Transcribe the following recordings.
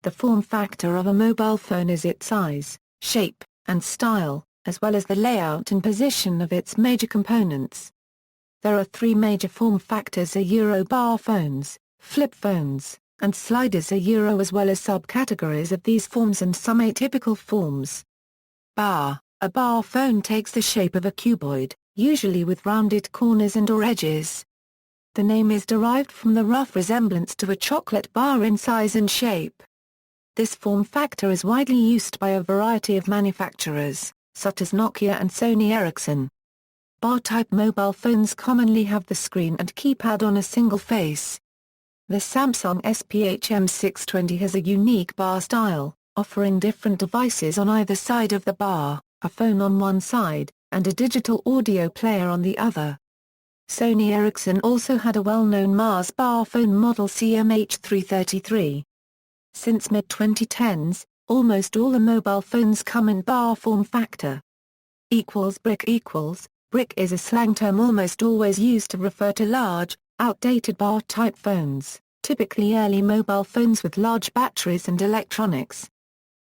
The form factor of a mobile phone is its size, shape, and style, as well as the layout and position of its major components. There are three major form factors: bar phones, flip phones, and sliders as well as subcategories of these forms and some atypical forms. Bar: a bar phone takes the shape of a cuboid, usually with rounded corners and/or edges. The name is derived from the rough resemblance to a chocolate bar in size and shape. This form factor is widely used by a variety of manufacturers, such as Nokia and Sony Ericsson. Bar-type mobile phones commonly have the screen and keypad on a single face. The Samsung SPHM620 has a unique bar style, offering different devices on either side of the bar, a phone on one side, and a digital audio player on the other. Sony Ericsson also had a well-known Mars bar phone model CMH333. Since mid-2010s, almost all the mobile phones come in bar form factor. Brick is a slang term almost always used to refer to large, outdated bar-type phones, typically early mobile phones with large batteries and electronics.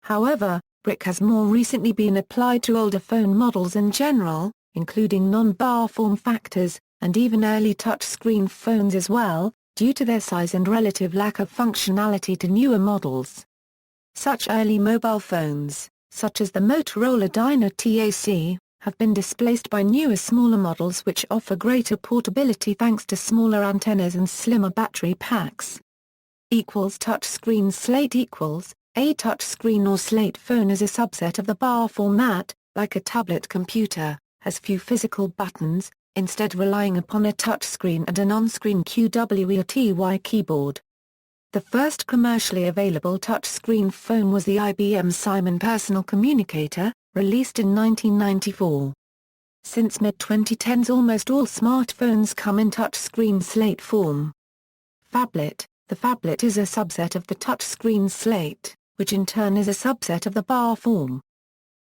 However, brick has more recently been applied to older phone models in general, including non-bar form factors, and even early touch-screen phones as well, due to their size and relative lack of functionality to newer models. Such early mobile phones, such as the Motorola Dyna TAC, have been displaced by newer smaller models which offer greater portability thanks to smaller antennas and slimmer battery packs. Touchscreen slate. A touchscreen or slate phone is a subset of the bar format, like a tablet computer, has few physical buttons, instead relying upon a touchscreen and an on-screen QWERTY keyboard. The first commercially available touchscreen phone was the IBM Simon Personal Communicator, released in 1994. Since mid-2010s almost all smartphones come in touchscreen slate form. Phablet. The phablet is a subset of the touchscreen slate, which in turn is a subset of the bar form.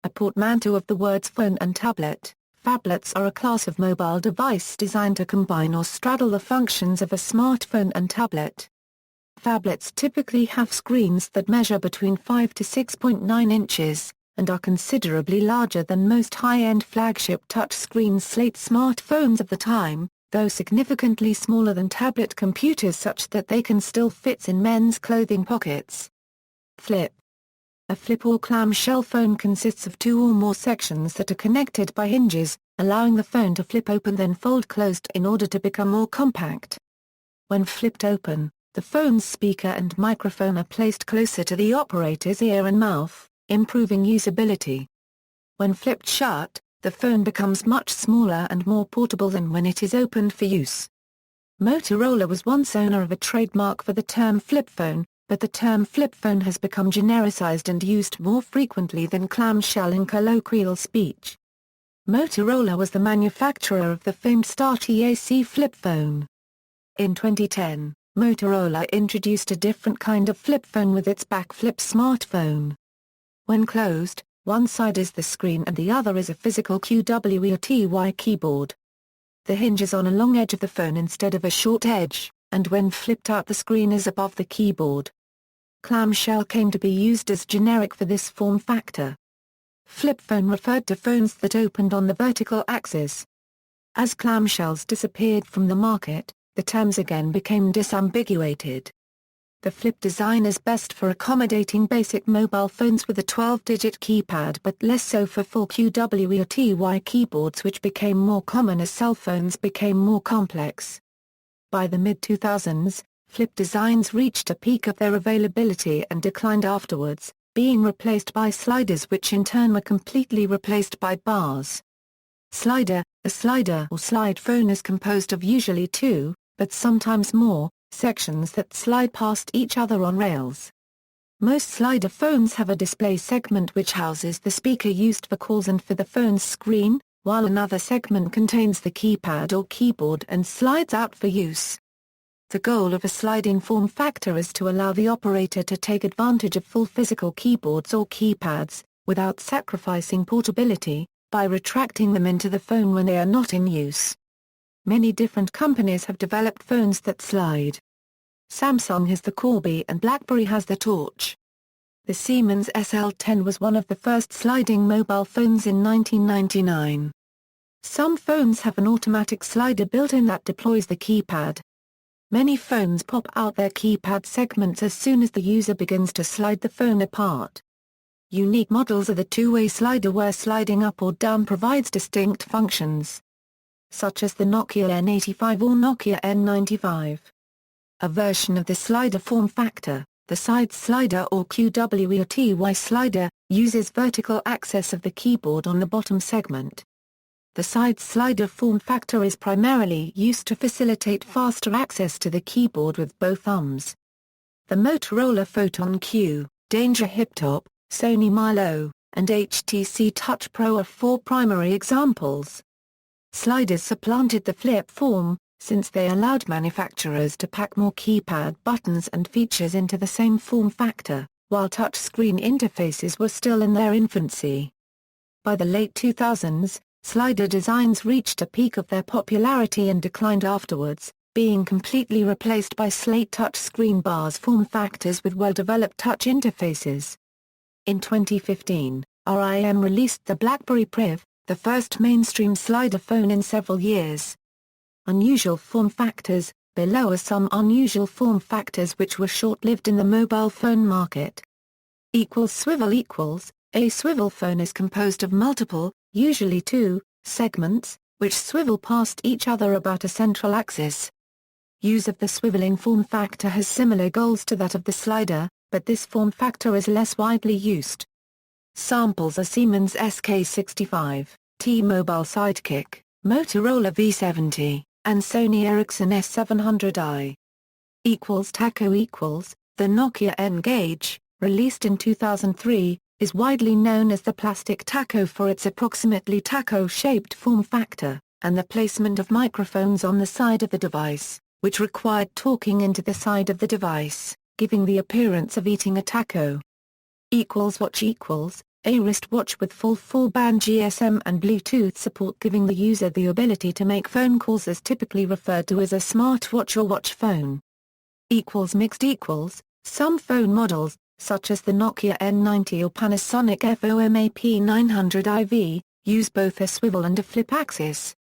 A portmanteau of the words phone and tablet, phablets are a class of mobile device designed to combine or straddle the functions of a smartphone and tablet. Phablets typically have screens that measure between 5 to 6.9 inches, and are considerably larger than most high-end flagship touchscreen slate smartphones of the time, though significantly smaller than tablet computers such that they can still fit in men's clothing pockets. Flip. A flip or clamshell phone consists of two or more sections that are connected by hinges, allowing the phone to flip open then fold closed in order to become more compact. When flipped open, the phone's speaker and microphone are placed closer to the operator's ear and mouth, improving usability. When flipped shut, the phone becomes much smaller and more portable than when it is opened for use. Motorola was once owner of a trademark for the term flip phone, but the term flip phone has become genericized and used more frequently than clamshell in colloquial speech. Motorola was the manufacturer of the famed Star TAC flip phone. In 2010, Motorola introduced a different kind of flip phone with its backflip smartphone. When closed, one side is the screen and the other is a physical QWERTY keyboard. The hinge is on a long edge of the phone instead of a short edge, and when flipped out the screen is above the keyboard. Clamshell came to be used as generic for this form factor. Flip phone referred to phones that opened on the vertical axis. As clamshells disappeared from the market, the terms again became disambiguated. The flip design is best for accommodating basic mobile phones with a 12-digit keypad but less so for full QWERTY keyboards, which became more common as cell phones became more complex. By the mid-2000s, flip designs reached a peak of their availability and declined afterwards, being replaced by sliders which in turn were completely replaced by bars. Slider. A slider or slide phone is composed of usually two, but sometimes more, sections that slide past each other on rails. Most slider phones have a display segment which houses the speaker used for calls and for the phone's screen, while another segment contains the keypad or keyboard and slides out for use. The goal of a sliding form factor is to allow the operator to take advantage of full physical keyboards or keypads, without sacrificing portability, by retracting them into the phone when they are not in use. Many different companies have developed phones that slide. Samsung has the Corby and BlackBerry has the Torch. The Siemens SL10 was one of the first sliding mobile phones in 1999. Some phones have an automatic slider built in that deploys the keypad. Many phones pop out their keypad segments as soon as the user begins to slide the phone apart. Unique models are the two-way slider where sliding up or down provides distinct functions, such as the Nokia N85 or Nokia N95. A version of the slider form factor, the side slider or QWERTY slider, uses vertical access of the keyboard on the bottom segment. The side slider form factor is primarily used to facilitate faster access to the keyboard with both thumbs. The Motorola Photon Q, Danger Hiptop, Sony Milo, and HTC Touch Pro are four primary examples. Sliders supplanted the flip form, since they allowed manufacturers to pack more keypad buttons and features into the same form factor, while touchscreen interfaces were still in their infancy. By the late 2000s, slider designs reached a peak of their popularity and declined afterwards, being completely replaced by slate touchscreen bars form factors with well-developed touch interfaces. In 2015, RIM released the BlackBerry Priv, the first mainstream slider phone in several years. Unusual form factors. Below are some unusual form factors which were short-lived in the mobile phone market. Swivel. A swivel phone is composed of multiple, usually two, segments, which swivel past each other about a central axis. Use of the swiveling form factor has similar goals to that of the slider, but this form factor is less widely used. Samples are Siemens SK65, T-Mobile Sidekick, Motorola V70, and Sony Ericsson S700i. Taco. The Nokia N-Gage, released in 2003, is widely known as the plastic taco for its approximately taco-shaped form factor, and the placement of microphones on the side of the device, which required talking into the side of the device, giving the appearance of eating a taco. Watch. A wristwatch with full 4-band GSM and Bluetooth support, giving the user the ability to make phone calls, as typically referred to as a smartwatch or watch phone. Mixed. Some phone models, such as the Nokia N90 or Panasonic FOMAP 900 IV, use both a swivel and a flip axis.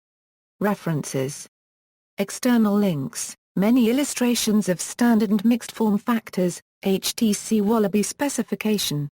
References. External links: many illustrations of standard and mixed form factors, HTC Wallaby specification.